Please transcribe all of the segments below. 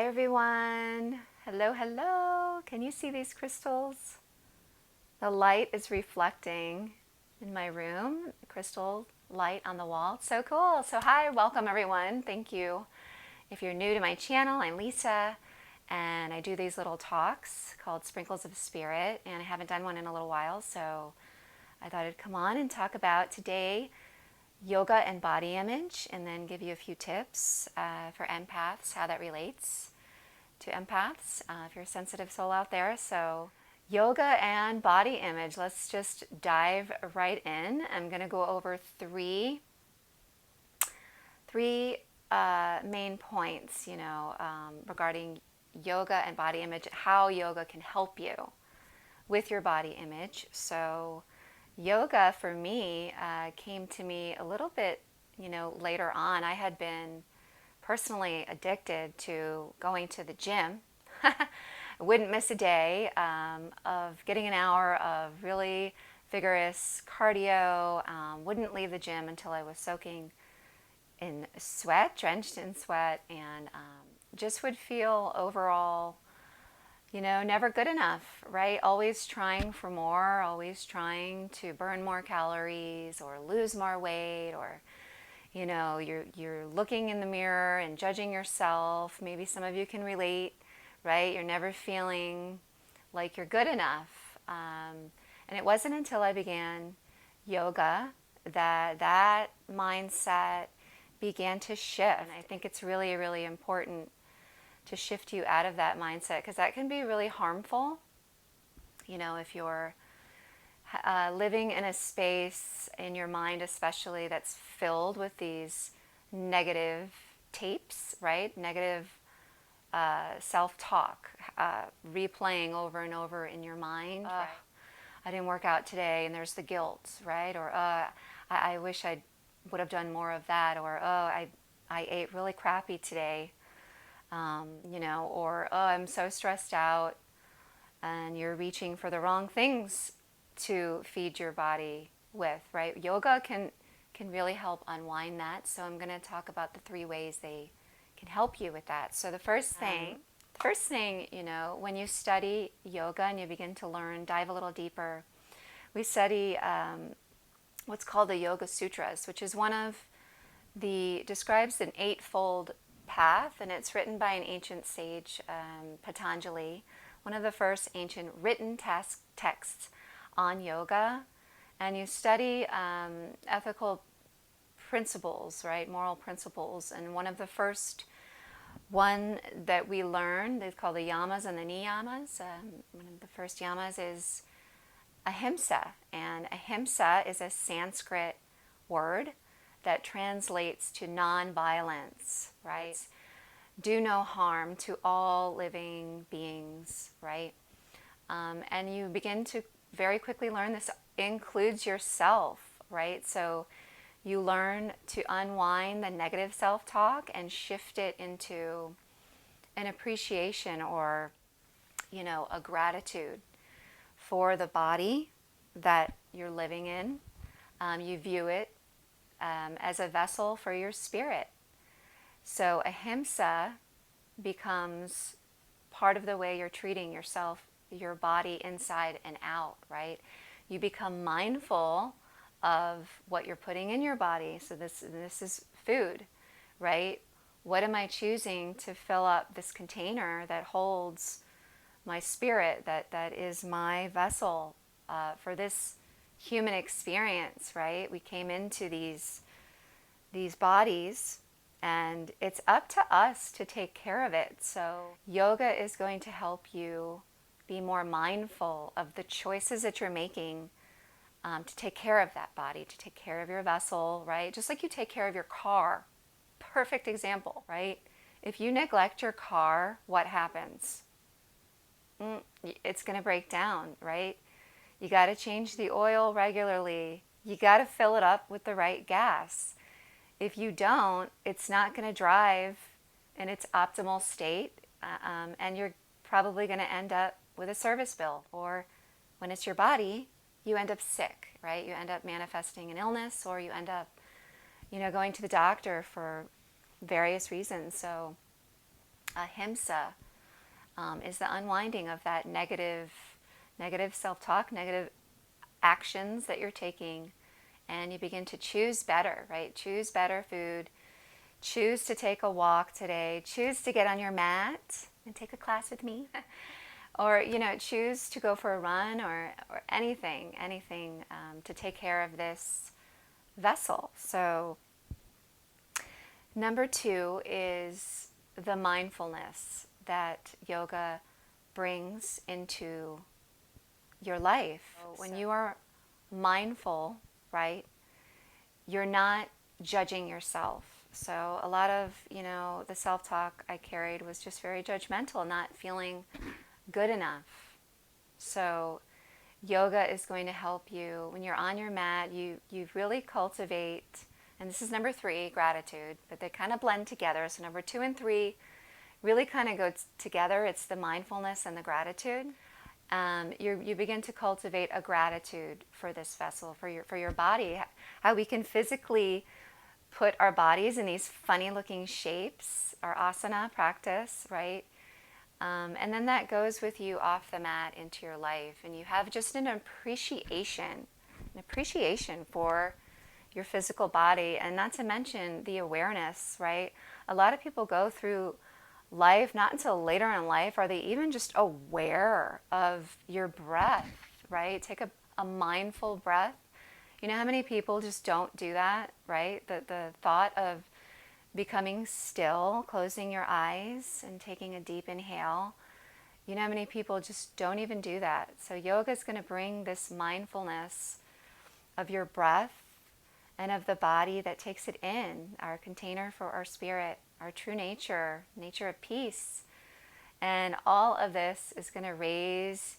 everyone. Hello, hello. Can you see these crystals? The light is reflecting in my room, crystal light on the wall. It's so cool. So hi, welcome everyone. Thank you. If you're new to my channel, I'm Lisa, and I do these little talks called Sprinkles of Spirit, and I haven't done one in a little while, so I thought I'd come on and talk about today yoga and body image, and then give you a few tips for empaths, how that relates to empaths, if you're a sensitive soul out there. So yoga and body image, let's just dive right in. I'm going to go over three main points, regarding yoga and body image, how yoga can help you with your body image. So yoga for me came to me a little bit, later on. I had been personally addicted to going to the gym. I wouldn't miss a day of getting an hour of really vigorous cardio. Wouldn't leave the gym until I was soaking in sweat, drenched in sweat, and just would feel overall, never good enough, right? Always trying for more, always trying to burn more calories or lose more weight, or you're looking in the mirror and judging yourself. Maybe some of you can relate, right? You're never feeling like you're good enough. And it wasn't until I began yoga that mindset began to shift. And I think it's really, really important to shift you out of that mindset, because that can be really harmful. If you're living in a space in your mind especially that's filled with these negative tapes, right? Negative self-talk, replaying over and over in your mind. Right? I didn't work out today, and there's the guilt, right? Or I wish I would have done more of that. Or I ate really crappy today. Or I'm so stressed out, and you're reaching for the wrong things to feed your body with, right? Yoga can really help unwind that. So I'm going to talk about the 3 ways they can help you with that. So the first thing, when you study yoga and you begin to learn, dive a little deeper, we study what's called the Yoga Sutras, which is describes an 8-fold path, and it's written by an ancient sage, Patanjali, one of the first ancient written texts on yoga. And you study ethical principles, right, moral principles. And one of the first one that we learn is called the yamas and the niyamas. One of the first yamas is Ahimsa, and Ahimsa is a Sanskrit word that translates to non-violence, right? Do no harm to all living beings, right? And you begin to very quickly learn this includes yourself, right? So you learn to unwind the negative self-talk and shift it into an appreciation, or, a gratitude for the body that you're living in. You view it as a vessel for your spirit. So Ahimsa becomes part of the way you're treating yourself, your body inside and out, right? You become mindful of what you're putting in your body. So this is food, right? What am I choosing to fill up this container that holds my spirit, that is my vessel for this human experience, right? We came into these bodies, and it's up to us to take care of it. So yoga is going to help you be more mindful of the choices that you're making to take care of that body, to take care of your vessel, right? Just like you take care of your car. Perfect example, right? If you neglect your car, what happens? It's going to break down, right? You got to change the oil regularly. You got to fill it up with the right gas. If you don't, it's not going to drive in its optimal state, and you're probably going to end up with a service bill. Or when it's your body, you end up sick, right? You end up manifesting an illness, or you end up, going to the doctor for various reasons. So Ahimsa is the unwinding of that negative self-talk, negative actions that you're taking, and you begin to choose better, right? Choose better food. Choose to take a walk today. Choose to get on your mat and take a class with me. Or, choose to go for a run or anything to take care of this vessel. So, number 2 is the mindfulness that yoga brings into your life. When you are mindful, right, you're not judging yourself. So a lot of, the self-talk I carried was just very judgmental, not feeling good enough. So yoga is going to help you when you're on your mat. You really cultivate, and this is number 3, gratitude, but they kind of blend together. So number 2 and 3 really kind of go together. It's the mindfulness and the gratitude. You begin to cultivate a gratitude for this vessel, for your body, how we can physically put our bodies in these funny looking shapes, our asana practice, right? And then that goes with you off the mat into your life, and you have just an appreciation for your physical body, and not to mention the awareness, right? A lot of people go through life, not until later in life are they even just aware of your breath, right? Take a mindful breath. You know how many people just don't do that, right? The thought of becoming still, closing your eyes and taking a deep inhale. You know how many people just don't even do that. So yoga is going to bring this mindfulness of your breath and of the body that takes it in, our container for our spirit, our true nature of peace. And all of this is going to raise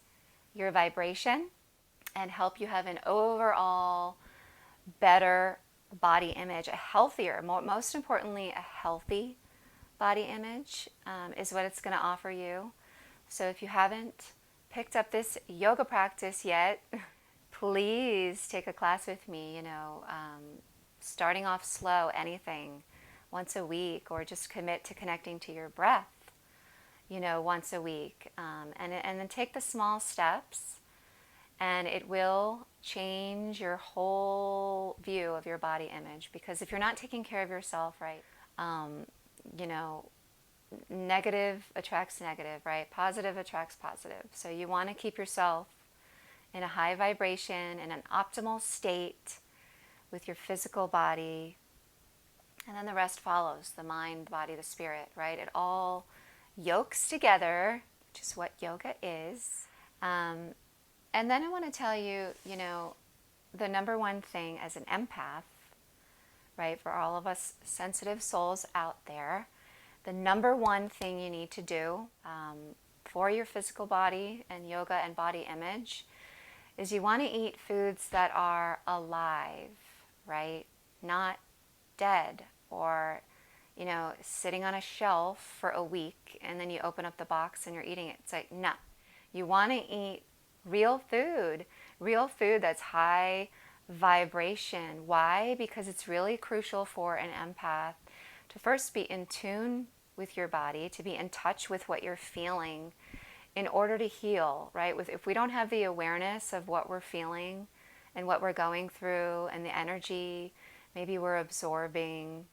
your vibration and help you have an overall better body image, a healthier, most importantly, a healthy body image is what it's going to offer you. So if you haven't picked up this yoga practice yet, please take a class with me, starting off slow, anything, once a week, or just commit to connecting to your breath, once a week. And then take the small steps, and it will change your whole view of your body image. Because if you're not taking care of yourself, right, negative attracts negative, right? Positive attracts positive. So you want to keep yourself in a high vibration, in an optimal state with your physical body, and then the rest follows, the mind, the body, the spirit, right? It all yokes together, which is what yoga is. And then I want to tell you, the number one thing as an empath, right, for all of us sensitive souls out there, the number one thing you need to do for your physical body and yoga and body image is you want to eat foods that are alive, right? Not dead or, sitting on a shelf for a week and then you open up the box and you're eating it. It's like, no. You want to eat real food that's high vibration. Why? Because it's really crucial for an empath to first be in tune with your body, to be in touch with what you're feeling in order to heal, right? If we don't have the awareness of what we're feeling and what we're going through and the energy maybe we're absorbing,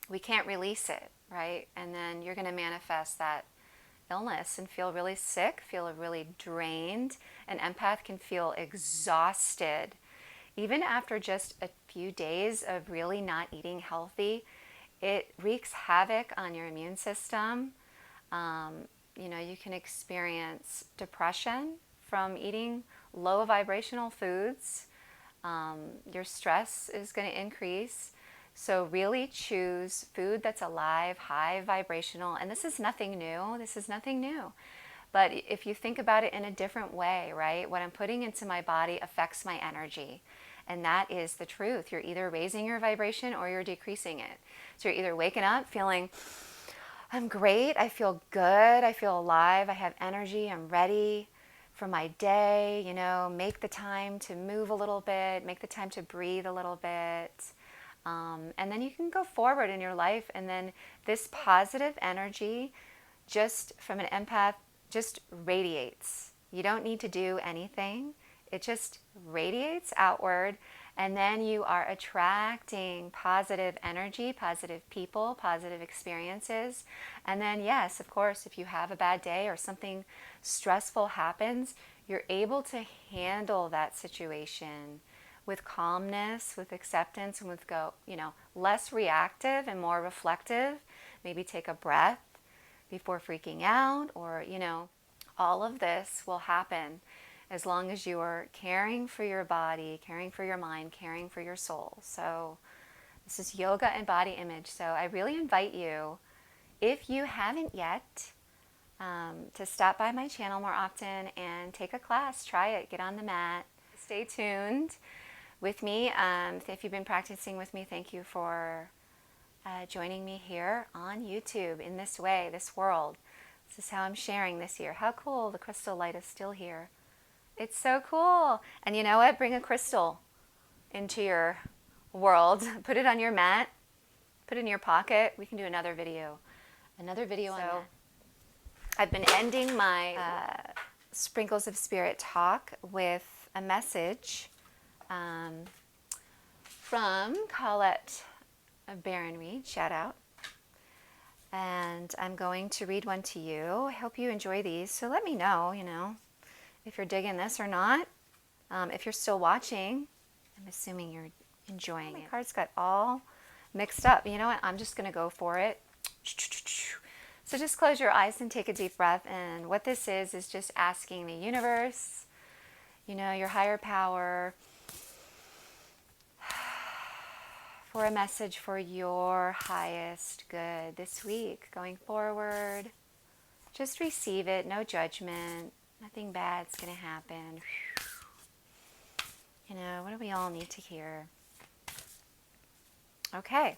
we can't release it, right? And then you're going to manifest that illness and feel really sick, feel really drained. An empath can feel exhausted. Even after just a few days of really not eating healthy, it wreaks havoc on your immune system. You can experience depression from eating low vibrational foods. Your stress is going to increase. So really choose food that's alive, high vibrational. And this is nothing new. But if you think about it in a different way, right? What I'm putting into my body affects my energy. And that is the truth. You're either raising your vibration or you're decreasing it. So you're either waking up feeling, I'm great, I feel good, I feel alive, I have energy, I'm ready for my day, make the time to move a little bit, make the time to breathe a little bit. And then you can go forward in your life, and then this positive energy just from an empath, just radiates. You don't need to do anything. It just radiates outward, and then you are attracting positive energy, positive people, positive experiences. And then, yes, of course, if you have a bad day or something stressful happens, you're able to handle that situation with calmness, with acceptance, and with less reactive and more reflective. Maybe take a breath before freaking out, or all of this will happen as long as you are caring for your body, caring for your mind, caring for your soul. So this is yoga and body image. So I really invite you, if you haven't yet, to stop by my channel more often and take a class. Try it. Get on the mat. Stay tuned with me. If you've been practicing with me, thank you for joining me here on YouTube in this way, this world. This is how I'm sharing this year. How cool, the crystal light is still here. It's so cool. And you know what? Bring a crystal into your world. Put it on your mat. Put it in your pocket. We can do another video. On that. I've been ending my Sprinkles of Spirit talk with a message from Colette Baron Reed. Shout out. And I'm going to read one to you. I hope you enjoy these. So let me know, if you're digging this or not. If you're still watching, I'm assuming you're enjoying it. My cards got all mixed up. You know what? I'm just going to go for it. So just close your eyes and take a deep breath. And what this is just asking the universe, your higher power, for a message for your highest good this week going forward. Just receive it, no judgment. Nothing bad's going to happen. What do we all need to hear? Okay.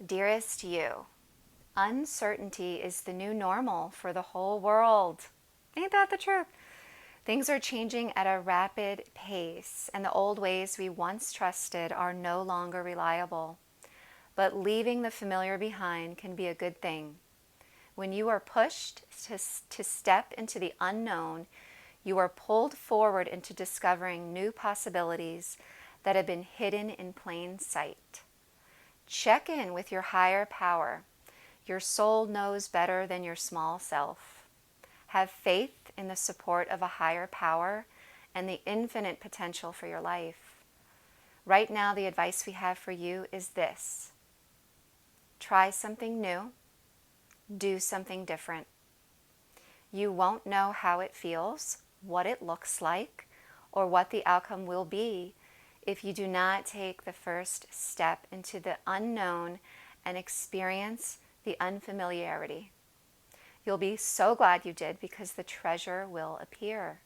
Dearest you, uncertainty is the new normal for the whole world. Ain't that the truth? Things are changing at a rapid pace, and the old ways we once trusted are no longer reliable. But leaving the familiar behind can be a good thing. When you are pushed to step into the unknown, you are pulled forward into discovering new possibilities that have been hidden in plain sight. Check in with your higher power. Your soul knows better than your small self. Have faith in the support of a higher power and the infinite potential for your life. Right now, the advice we have for you is this. Try something new. Do something different. You won't know how it feels, what it looks like, or what the outcome will be if you do not take the first step into the unknown and experience the unfamiliarity. You'll be so glad you did, because the treasure will appear.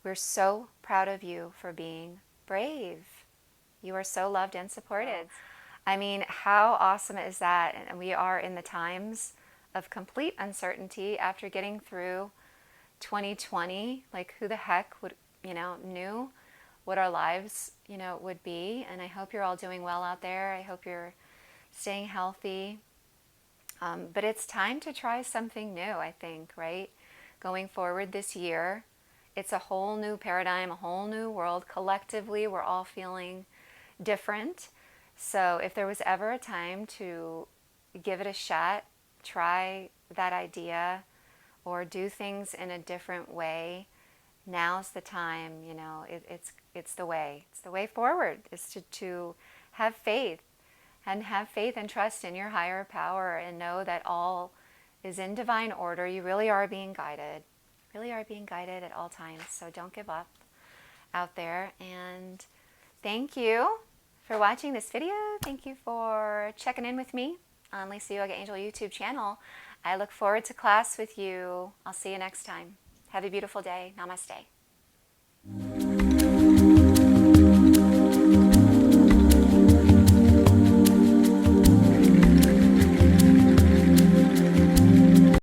We're so proud of you for being brave. You are so loved and supported. I mean, how awesome is that? And we are in the times of complete uncertainty after getting through 2020. Like, who the heck would, knew what our lives, would be? And I hope you're all doing well out there. I hope you're staying healthy. But it's time to try something new, I think, right? Going forward this year, it's a whole new paradigm, a whole new world. Collectively, we're all feeling different. So if there was ever a time to give it a shot, try that idea, or do things in a different way, now's the time. It's the way. It's the way forward, is to have faith. And have faith and trust in your higher power, and know that all is in divine order. You really are being guided. Really are being guided at all times. So don't give up out there. And thank you for watching this video. Thank you for checking in with me on Lisa Yoga Angel YouTube channel. I look forward to class with you. I'll see you next time. Have a beautiful day. Namaste.